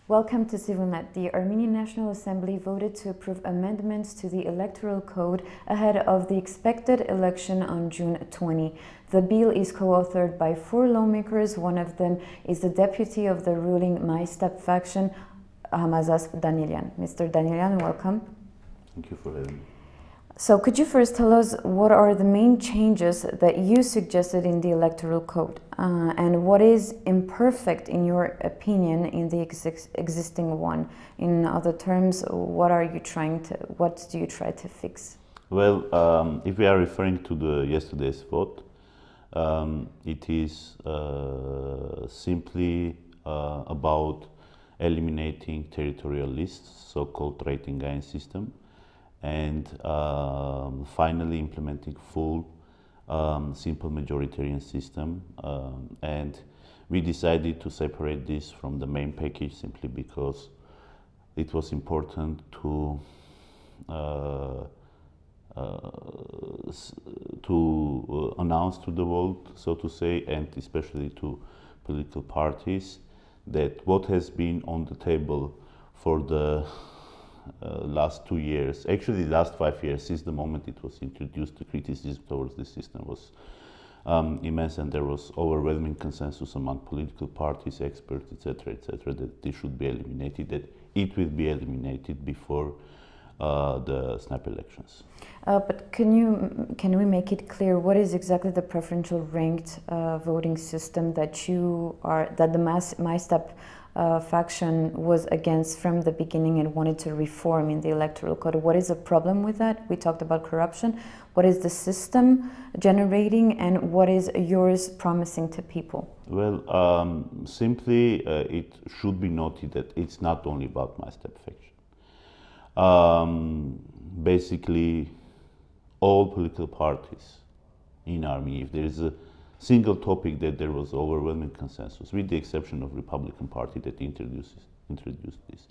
Welcome to ΣիվիլNet. The Armenian National Assembly voted to approve amendments to the Electoral Code ahead of the expected election on June 20. The bill is co-authored by 4 lawmakers. One of them is the deputy of the ruling MyStep faction, Hamazasp Danielyan. Mr. Danielyan, welcome. Thank you for having me. So could you first tell us what are the main changes that you suggested in the Electoral Code and what is imperfect in your opinion in the existing one? In other terms, what do you try to fix? Well, if we are referring to the yesterday's vote, it is simply about eliminating territorial lists, so-called highlighting system, and finally implementing full simple majoritarian system. And we decided to separate this from the main package simply because it was important to announce to the world, so to say, and especially to political parties, that what has been on the table for the last 2 years, actually last 5 years, since the moment it was introduced, the criticism towards the system was immense, and there was overwhelming consensus among political parties, experts, etc., that this should be eliminated, that it will be eliminated before the snap elections. But can we make it clear what is exactly the preferential ranked voting system that the MyStep faction was against from the beginning and wanted to reform in the Electoral Code? What is the problem with that? We talked about corruption. What is the system generating, and what is yours promising to people? Well, simply it should be noted that it's not only about MyStep faction. Basically, all political parties in Armenia, if there is a single topic that there was overwhelming consensus, with the exception of Republican Party that introduced this,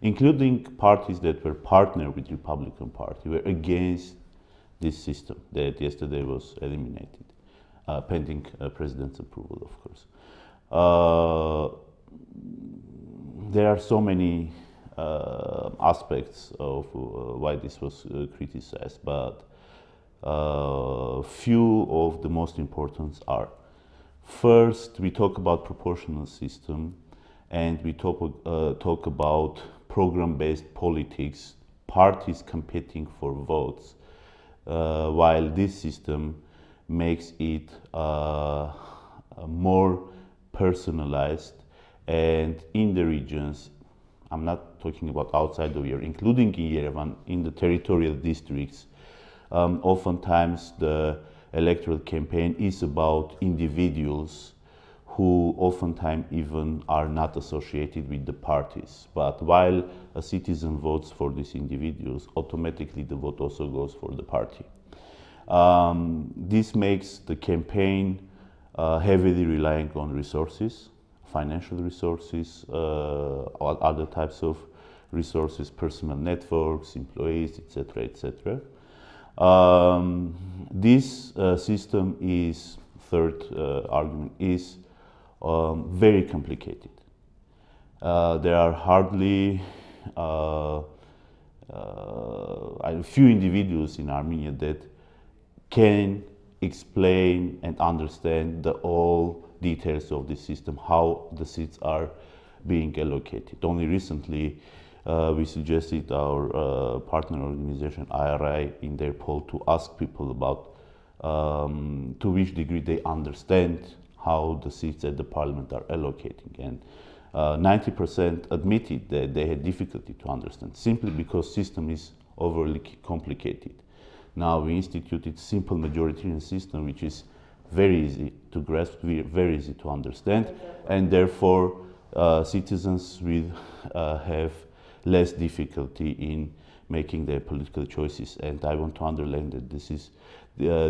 including parties that were partnered with Republican Party, were against this system that yesterday was eliminated, pending President's approval, of course. There are so many aspects of why this was criticized, but few of the most important are: first, we talk about proportional system, and we talk about program-based politics, parties competing for votes, while this system makes it more personalized, and in the regions, I'm not talking about outside of here, including in Yerevan, in the territorial districts, oftentimes the electoral campaign is about individuals who oftentimes even are not associated with the parties. But while a citizen votes for these individuals, automatically the vote also goes for the party. This makes the campaign heavily relying on resources, financial resources, other types of resources, personal networks, employees, etc., etc. This system is, third argument, is very complicated. There are hardly a few individuals in Armenia that can explain and understand all details of the system, how the seats are being allocated. Only recently, we suggested our partner organization, IRI, in their poll to ask people about to which degree they understand how the seats at the parliament are allocating. And 90% admitted that they had difficulty to understand, simply because system is overly complicated. Now we instituted simple majoritarian system, which is very easy to grasp, very easy to understand, and therefore citizens will have less difficulty in making their political choices. And I want to underline that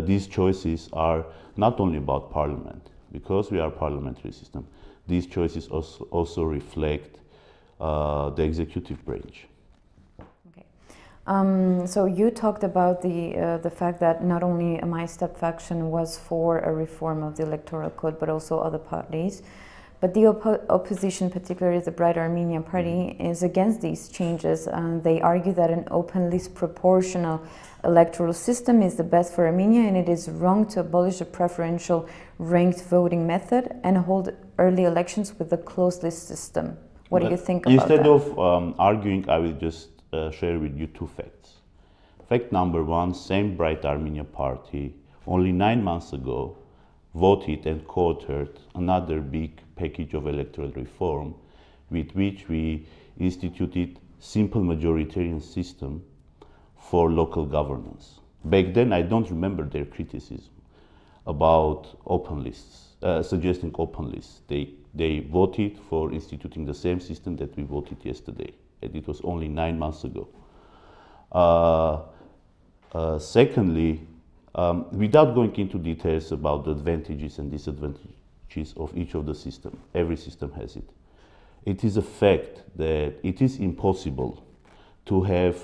these choices are not only about parliament, because we are a parliamentary system. These choices also reflect the executive branch. So you talked about the fact that not only a MyStep faction was for a reform of the Electoral Code, but also other parties. But the opposition, particularly the Bright Armenia Party, is against these changes. They argue that an open list proportional electoral system is the best for Armenia, and it is wrong to abolish the preferential ranked voting method and hold early elections with a closed list system. What do you think about that? Instead of arguing, I will just share with you two facts. Fact number one, same Bright Armenia Party, only 9 months ago, voted and co-authored another big package of electoral reform with which we instituted simple majoritarian system for local governance. Back then, I don't remember their criticism about open lists, suggesting open lists. They voted for instituting the same system that we voted yesterday, and it was only 9 months ago. Secondly, without going into details about the advantages and disadvantages of each of the systems, every system has it. It is a fact that it is impossible to have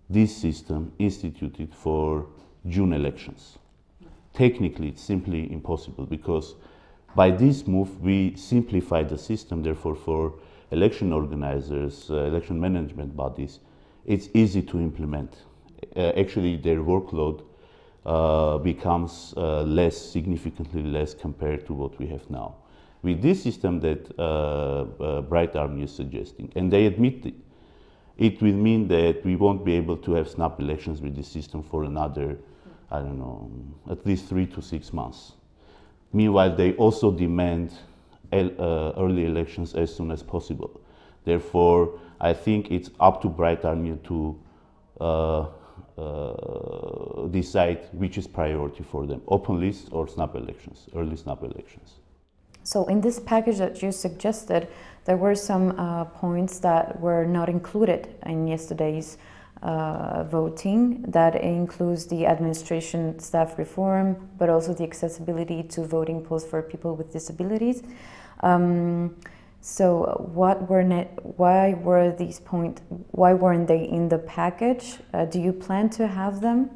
this system instituted for June elections. Technically, it's simply impossible because by this move, we simplify the system. Therefore, for election organizers, election management bodies, it's easy to implement. Actually, their workload becomes significantly less compared to what we have now. With this system that Bright Army is suggesting, and they admit it will mean that we won't be able to have snap elections with this system for another, I don't know, at least 3 to 6 months. Meanwhile, they also demand early elections as soon as possible. Therefore, I think it's up to Bright Army to decide which is priority for them, open lists or snap elections, early snap elections. So in this package that you suggested, there were some points that were not included in yesterday's voting. That includes the administration staff reform, but also the accessibility to voting polls for people with disabilities. So why were these points, why weren't they in the package? Do you plan to have them?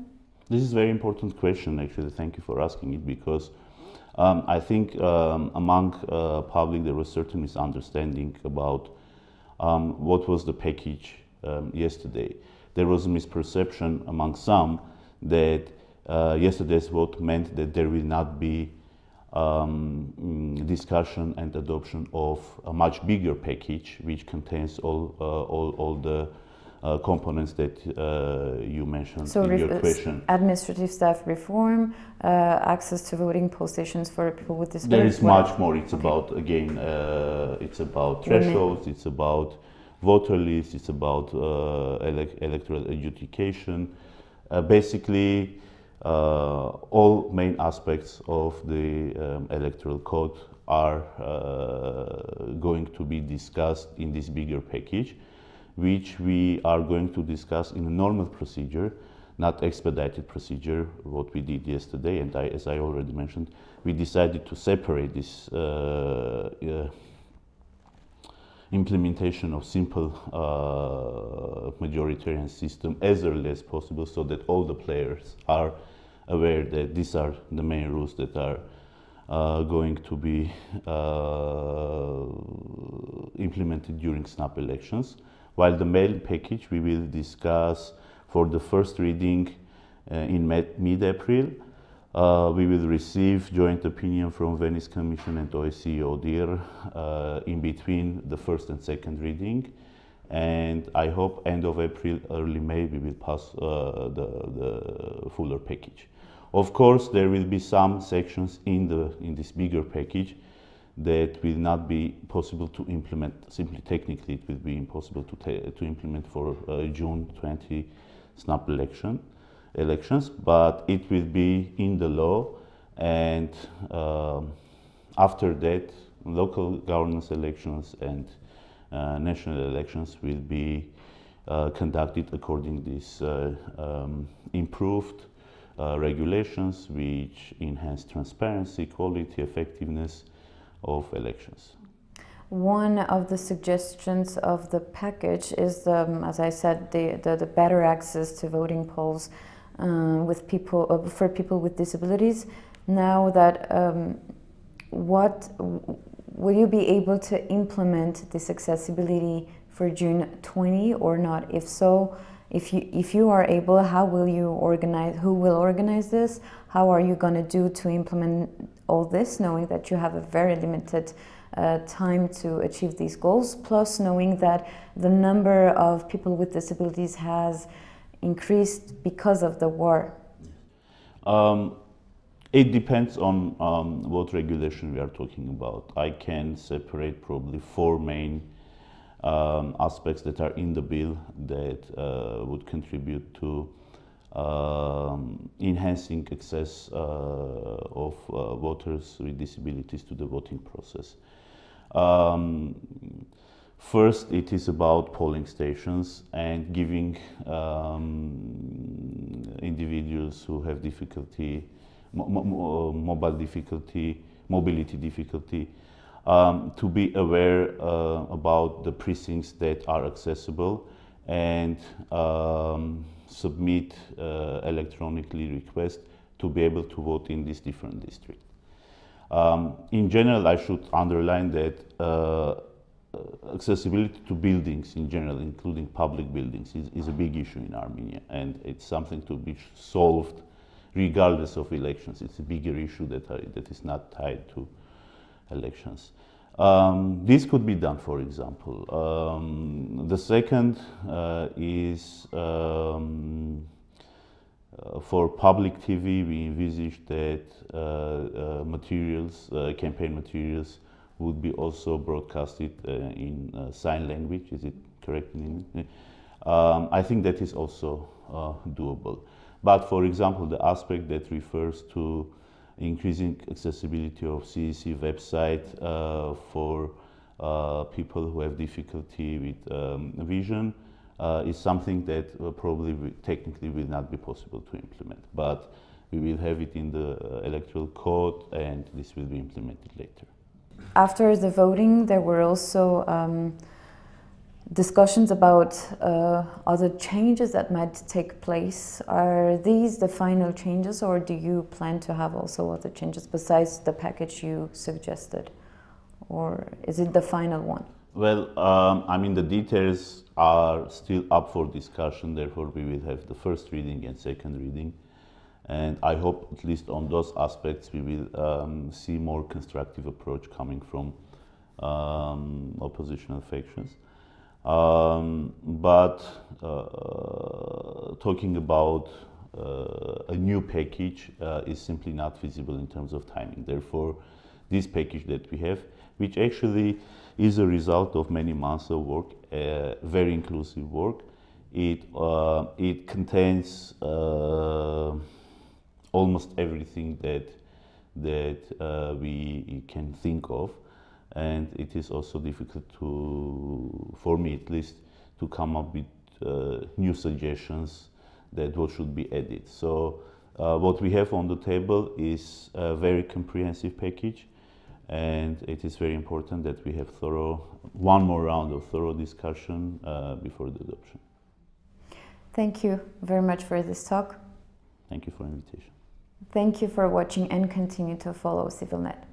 This is a very important question, actually. Thank you for asking it, because I think among public there was certain misunderstanding about what was the package yesterday. There was a misperception among some that yesterday's vote meant that there will not be discussion and adoption of a much bigger package which contains all the components that you mentioned in your question. Administrative staff reform, access to voting poll stations for people with disabilities. There is much more. It's about, again, it's about thresholds, it's about voter lists, it's about electoral adjudication. Basically, all main aspects of the Electoral Code are going to be discussed in this bigger package, which we are going to discuss in a normal procedure, not expedited procedure, what we did yesterday. And as I already mentioned, we decided to separate this implementation of simple majoritarian system as early as possible, so that all the players are aware that these are the main rules that are going to be implemented during snap elections. While the main package we will discuss for the first reading in mid-April. We will receive joint opinion from Venice Commission and OSCE ODIHR in between the first and second reading. And I hope end of April, early May, we will pass the fuller package. Of course, there will be some sections in this bigger package that will not be possible to implement. Simply technically, it will be impossible to implement for June 20 snap elections, but it will be in the law, and after that, local governance elections and national elections will be conducted according to these improved regulations, which enhance transparency, quality, effectiveness of elections. One of the suggestions of the package is, as I said, the better access to voting polls for people with disabilities. Now that will you be able to implement this accessibility for June 20 or not? If so, if you are able, how will you organize, who will organize this? How are you going to do to implement all this, knowing that you have a very limited time to achieve these goals, plus knowing that the number of people with disabilities has increased because of the war? It depends on what regulation we are talking about. I can separate probably four main aspects that are in the bill that would contribute to enhancing access of voters with disabilities to the voting process. First, it is about polling stations and giving individuals who have difficulty, mobility difficulty, to be aware about the precincts that are accessible and submit electronically requests to be able to vote in these different districts. In general, I should underline that accessibility to buildings in general, including public buildings, is a big issue in Armenia, and it's something to be solved regardless of elections. It's a bigger issue that is not tied to elections. This could be done, for example. The second is for public TV, we envisage that campaign materials would be also broadcasted in sign language. Is it correct in English? I think that is also doable. But for example, the aspect that refers to increasing accessibility of CEC website for people who have difficulty with vision is something that probably technically will not be possible to implement. But we will have it in the Electoral Code, and this will be implemented later. After the voting, there were also discussions about other changes that might take place. Are these the final changes, or do you plan to have also other changes besides the package you suggested? Or is it the final one? Well, I mean, the details are still up for discussion, therefore we will have the first reading and second reading. And I hope at least on those aspects we will see more constructive approach coming from oppositional factions. But talking about a new package is simply not feasible in terms of timing. Therefore, this package that we have, which actually is a result of many months of work, very inclusive work, it contains almost everything that we can think of, and it is also difficult for me at least, to come up with new suggestions that what should be added. So what we have on the table is a very comprehensive package, and it is very important that we have one more round of thorough discussion before the adoption. Thank you very much for this talk. Thank you for the invitation. Thank you for watching, and continue to follow CivilNet.